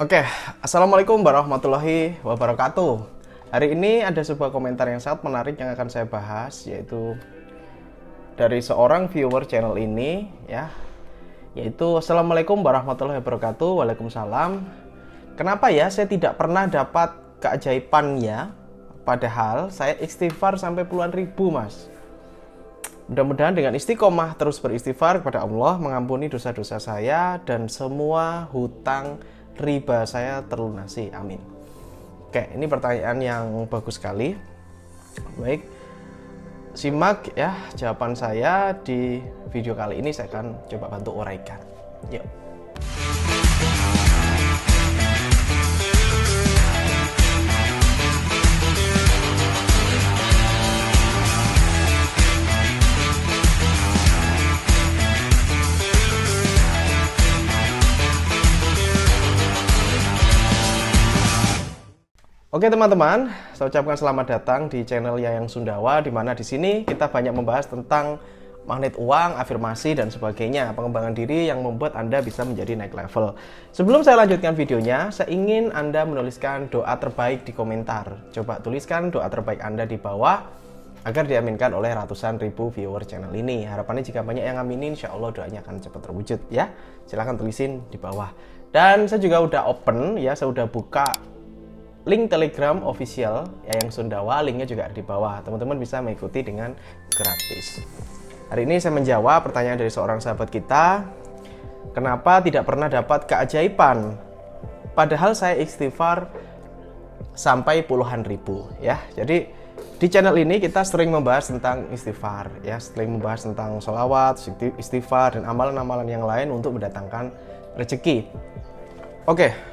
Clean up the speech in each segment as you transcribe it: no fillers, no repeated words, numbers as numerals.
Oke, Assalamualaikum warahmatullahi wabarakatuh. Hari ini ada sebuah komentar yang sangat menarik yang akan saya bahas, yaitu dari seorang viewer channel ini, yaitu Assalamualaikum warahmatullahi wabarakatuh. Waalaikumsalam. Kenapa ya saya tidak pernah dapat keajaibannya, padahal saya istighfar sampai puluhan ribu, Mas. Mudah-mudahan dengan istiqomah terus beristighfar kepada Allah, mengampuni dosa-dosa saya dan semua hutang riba saya terlunasi, amin. Oke, ini pertanyaan yang bagus sekali. Baik, simak ya jawaban saya di video kali ini. Saya akan coba bantu uraikan. Yuk. Oke teman-teman, saya ucapkan selamat datang di channel Yayang Sundawa, di mana di sini kita banyak membahas tentang magnet uang, afirmasi dan sebagainya, pengembangan diri yang membuat Anda bisa menjadi naik level. Sebelum saya lanjutkan videonya, saya ingin Anda menuliskan doa terbaik di komentar. Coba tuliskan doa terbaik Anda di bawah agar diaminkan oleh ratusan ribu viewer channel ini. Harapannya jika banyak yang aminin, insya Allah doanya akan cepat terwujud ya. Silahkan tulisin di bawah. Dan saya juga udah open ya, saya udah buka link Telegram official Yayang Sundawa, linknya juga ada di bawah. Teman-teman bisa mengikuti dengan gratis. Hari ini saya menjawab pertanyaan dari seorang sahabat kita, kenapa tidak pernah dapat keajaiban padahal saya istighfar sampai puluhan ribu ya. Jadi di channel ini kita sering membahas tentang istighfar ya, sering membahas tentang sholawat, istighfar dan amalan-amalan yang lain untuk mendatangkan rezeki. Oke.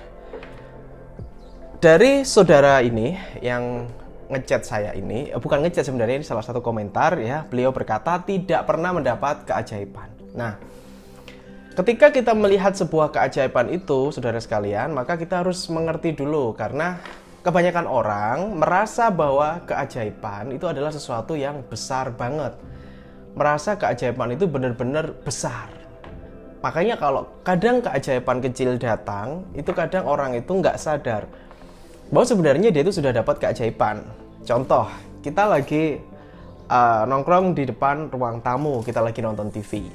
Dari saudara ini yang ngechat saya ini, bukan ngechat sebenarnya, ini salah satu komentar ya. Beliau berkata tidak pernah mendapat keajaiban. Nah, ketika kita melihat sebuah keajaiban itu, saudara sekalian, maka kita harus mengerti dulu, karena kebanyakan orang merasa bahwa keajaiban itu adalah sesuatu yang besar banget. Merasa keajaiban itu benar-benar besar. Makanya kalau kadang keajaiban kecil datang, itu kadang orang itu nggak sadar bahwa sebenarnya dia itu sudah dapat keajaiban. Contoh, kita lagi nongkrong di depan ruang tamu, kita lagi nonton TV.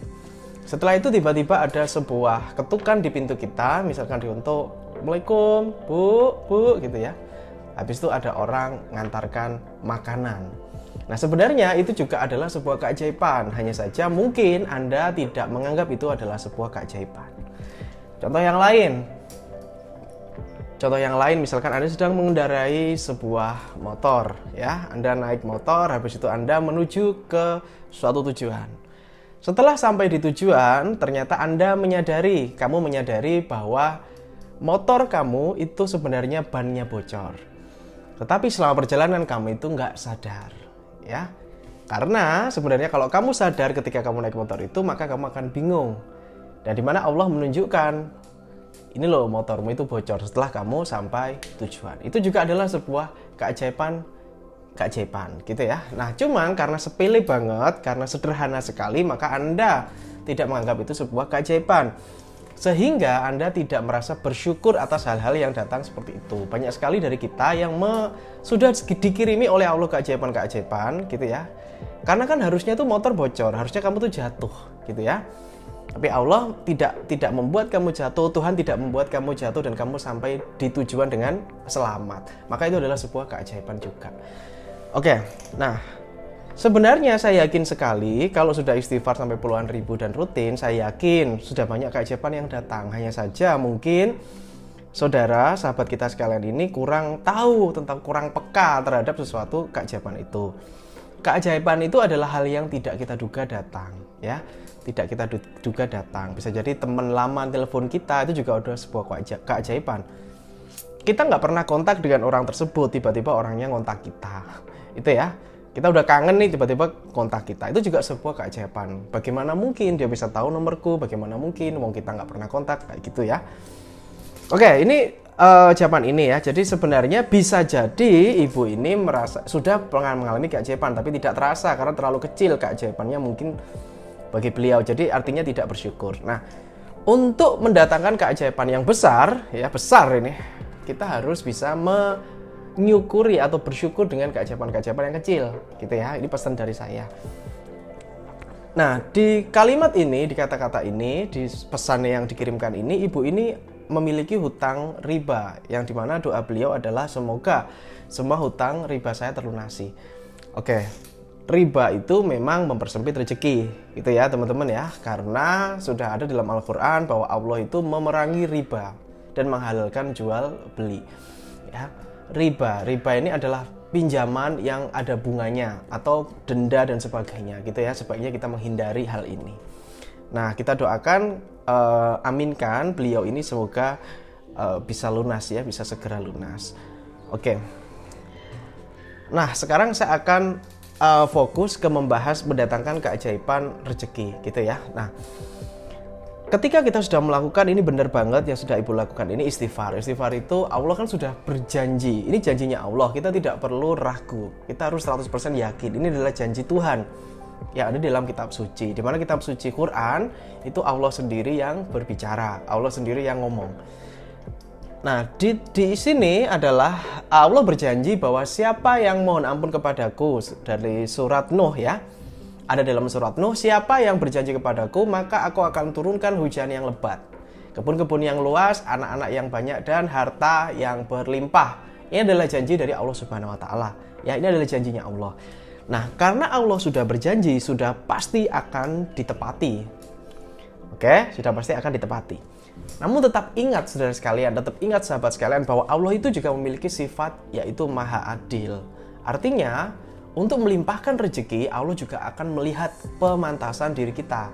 Setelah itu tiba-tiba ada sebuah ketukan di pintu kita, misalkan diuntuk, Assalamualaikum, bu, gitu ya. Habis itu ada orang ngantarkan makanan. Nah sebenarnya itu juga adalah sebuah keajaiban, hanya saja mungkin Anda tidak menganggap itu adalah sebuah keajaiban. Contoh yang lain, misalkan Anda sedang mengendarai sebuah motor ya, Anda naik motor, habis itu Anda menuju ke suatu tujuan. Setelah sampai di tujuan, ternyata kamu menyadari bahwa motor kamu itu sebenarnya bannya bocor. Tetapi selama perjalanan kamu itu nggak sadar ya. Karena sebenarnya kalau kamu sadar ketika kamu naik motor itu, maka kamu akan bingung. Dan dimana Allah menunjukkan, ini loh motormu itu bocor setelah kamu sampai tujuan. Itu juga adalah sebuah keajaiban gitu ya. Nah cuman karena sepele banget, karena sederhana sekali, maka Anda tidak menganggap itu sebuah keajaiban. Sehingga Anda tidak merasa bersyukur atas hal-hal yang datang seperti itu. Banyak sekali dari kita yang sudah dikirimi oleh Allah keajaiban gitu ya. Karena kan harusnya tuh motor bocor, harusnya kamu tuh jatuh gitu ya. Tapi Allah tidak membuat kamu jatuh, Tuhan tidak membuat kamu jatuh dan kamu sampai di tujuan dengan selamat. Maka itu adalah sebuah keajaiban juga. Oke, nah sebenarnya saya yakin sekali kalau sudah istighfar sampai puluhan ribu dan rutin, saya yakin sudah banyak keajaiban yang datang. Hanya saja mungkin saudara, sahabat kita sekalian ini kurang tahu kurang peka terhadap sesuatu keajaiban itu. Keajaiban itu adalah hal yang tidak kita duga datang ya. Tidak kita duga datang. Bisa jadi teman lama telepon kita, itu juga ada sebuah keajaiban. Kita nggak pernah kontak dengan orang tersebut, tiba-tiba orangnya ngontak kita. Itu ya, kita udah kangen nih, tiba-tiba kontak kita. Itu juga sebuah keajaiban. Bagaimana mungkin dia bisa tahu nomorku, bagaimana mungkin wong kita nggak pernah kontak, kayak gitu ya. Oke, ini jawaban ini ya. Jadi sebenarnya bisa jadi ibu ini merasa sudah pernah mengalami keajaiban, tapi tidak terasa karena terlalu kecil keajaibannya mungkin bagi beliau. Jadi artinya tidak bersyukur. Nah, Untuk mendatangkan keajaiban yang besar, ya besar ini, kita harus bisa menyukuri atau bersyukur dengan keajaiban-keajaiban yang kecil, gitu ya. Ini pesan dari saya. Nah, di kalimat ini, di kata-kata ini, di pesan yang dikirimkan ini, ibu ini memiliki hutang riba, yang dimana doa beliau adalah semoga semua hutang riba saya terlunasi. Oke, riba itu memang mempersempit rezeki, gitu ya teman-teman ya, karena sudah ada dalam Al-Quran bahwa Allah itu memerangi riba dan menghalalkan jual beli. Ya, riba ini adalah pinjaman yang ada bunganya atau denda dan sebagainya, gitu ya. Sebaiknya kita menghindari hal ini. Nah, kita doakan, aminkan beliau ini semoga bisa lunas ya, bisa segera lunas. Oke. Nah, sekarang saya akan fokus ke membahas mendatangkan keajaiban rezeki, gitu ya. Nah, ketika kita sudah melakukan ini, benar banget yang sudah ibu lakukan ini, istighfar. Istighfar itu Allah kan sudah berjanji, ini janjinya Allah, kita tidak perlu ragu, kita harus 100% yakin ini adalah janji Tuhan yang ada dalam kitab suci, di mana kitab suci Quran itu Allah sendiri yang berbicara, Allah sendiri yang ngomong. Nah, di sini adalah Allah berjanji bahwa siapa yang mohon ampun kepadaku, dari surat Nuh ya. Ada dalam surat Nuh, siapa yang berjanji kepadaku, maka aku akan turunkan hujan yang lebat, kebun-kebun yang luas, anak-anak yang banyak, dan harta yang berlimpah. Ini adalah janji dari Allah Subhanahu wa Ta'ala. Ya, ini adalah janjinya Allah. Nah, karena Allah sudah berjanji, sudah pasti akan ditepati. Oke, sudah pasti akan ditepati. Namun tetap ingat saudara sekalian, tetap ingat sahabat sekalian, bahwa Allah itu juga memiliki sifat yaitu maha adil. Artinya, untuk melimpahkan rezeki, Allah juga akan melihat pemantasan diri kita.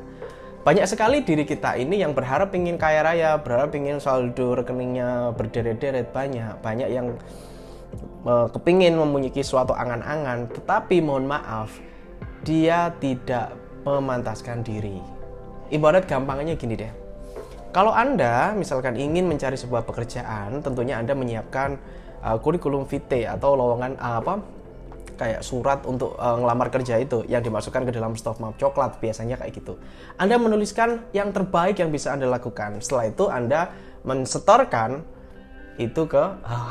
Banyak sekali diri kita ini yang berharap ingin kaya raya, berharap ingin saldo rekeningnya berderet-deret banyak. Banyak yang kepingin memiliki suatu angan-angan, tetapi mohon maaf, dia tidak memantaskan diri. Ibarat gampangnya gini deh. Kalau Anda misalkan ingin mencari sebuah pekerjaan, tentunya Anda menyiapkan kurikulum vitae atau lowongan kayak surat untuk ngelamar kerja itu yang dimasukkan ke dalam stop map coklat, biasanya kayak gitu. Anda menuliskan yang terbaik yang bisa Anda lakukan. Setelah itu Anda mensetorkan itu ke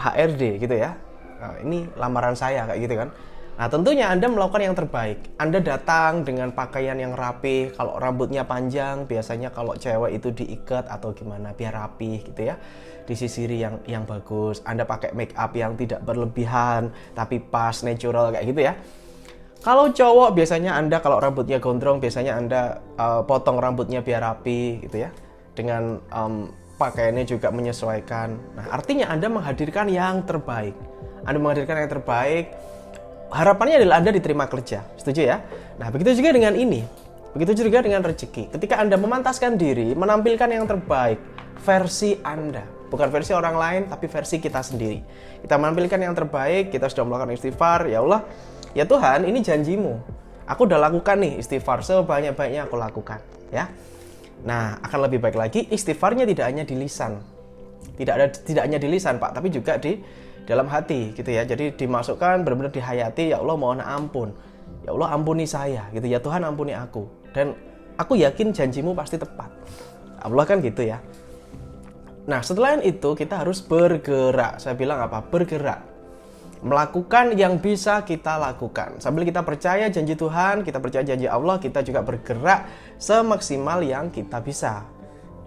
HRD gitu ya. Nah, ini lamaran saya kayak gitu kan. Nah, tentunya Anda melakukan yang terbaik. Anda datang dengan pakaian yang rapi. Kalau rambutnya panjang, biasanya kalau cewek itu diikat atau gimana, biar rapi gitu ya. Disisiri yang bagus. Anda pakai make up yang tidak berlebihan, tapi pas, natural kayak gitu ya. Kalau cowok, biasanya Anda kalau rambutnya gondrong, biasanya Anda potong rambutnya biar rapi gitu ya. Dengan pakaiannya juga menyesuaikan. Nah, artinya Anda menghadirkan yang terbaik. Anda menghadirkan yang terbaik. Harapannya adalah Anda diterima kerja, setuju ya? Nah, begitu juga dengan ini. Begitu juga dengan rezeki. Ketika Anda memantaskan diri, menampilkan yang terbaik, versi Anda. Bukan versi orang lain, tapi versi kita sendiri. Kita menampilkan yang terbaik, kita sudah melakukan istighfar. Ya Allah, ya Tuhan, ini janjimu. Aku udah lakukan nih istighfar, sebanyak-banyaknya aku lakukan. Ya. Nah, akan lebih baik lagi, istighfarnya tidak hanya di lisan. Tidak hanya di lisan, Pak, tapi juga di dalam hati gitu ya. Jadi dimasukkan benar-benar dihayati, ya Allah mohon ampun. Ya Allah ampuni saya gitu ya, Tuhan ampuni aku. Dan aku yakin janjimu pasti tepat. Allah kan gitu ya. Nah, setelah itu kita harus bergerak. Saya bilang apa? Bergerak. Melakukan yang bisa kita lakukan. Sambil kita percaya janji Tuhan, kita percaya janji Allah, kita juga bergerak semaksimal yang kita bisa.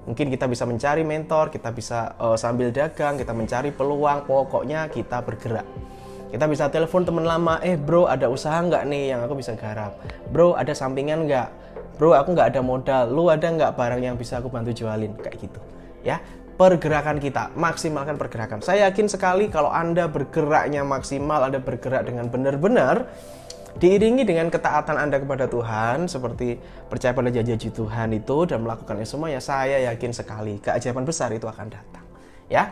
Mungkin kita bisa mencari mentor, kita bisa sambil dagang, kita mencari peluang, pokoknya kita bergerak. Kita bisa telepon teman lama, bro ada usaha nggak nih yang aku bisa garap? Bro ada sampingan nggak? Bro aku nggak ada modal, lu ada nggak barang yang bisa aku bantu jualin? Kayak gitu. Ya, pergerakan kita, maksimalkan pergerakan. Saya yakin sekali kalau Anda bergeraknya maksimal, Anda bergerak dengan benar-benar, diiringi dengan ketaatan Anda kepada Tuhan, seperti percaya pada janji Tuhan itu dan melakukannya semua, ya saya yakin sekali keajaiban besar itu akan datang. Ya,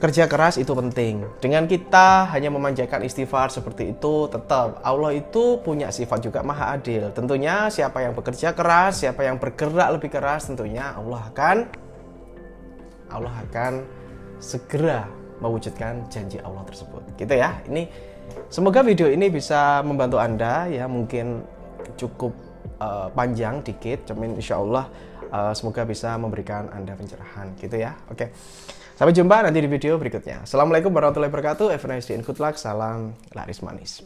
kerja keras itu penting. Dengan kita hanya memanjakan istighfar seperti itu, tetap Allah itu punya sifat juga maha adil. Tentunya siapa yang bekerja keras, siapa yang bergerak lebih keras, tentunya Allah akan segera mewujudkan janji Allah tersebut. Gitu ya. Ini semoga video ini bisa membantu Anda ya, mungkin cukup panjang dikit, cuman insya Allah semoga bisa memberikan Anda pencerahan gitu ya. Oke. Sampai jumpa nanti di video berikutnya. Assalamualaikum warahmatullahi wabarakatuh. Have a nice day and good luck. Salam laris manis.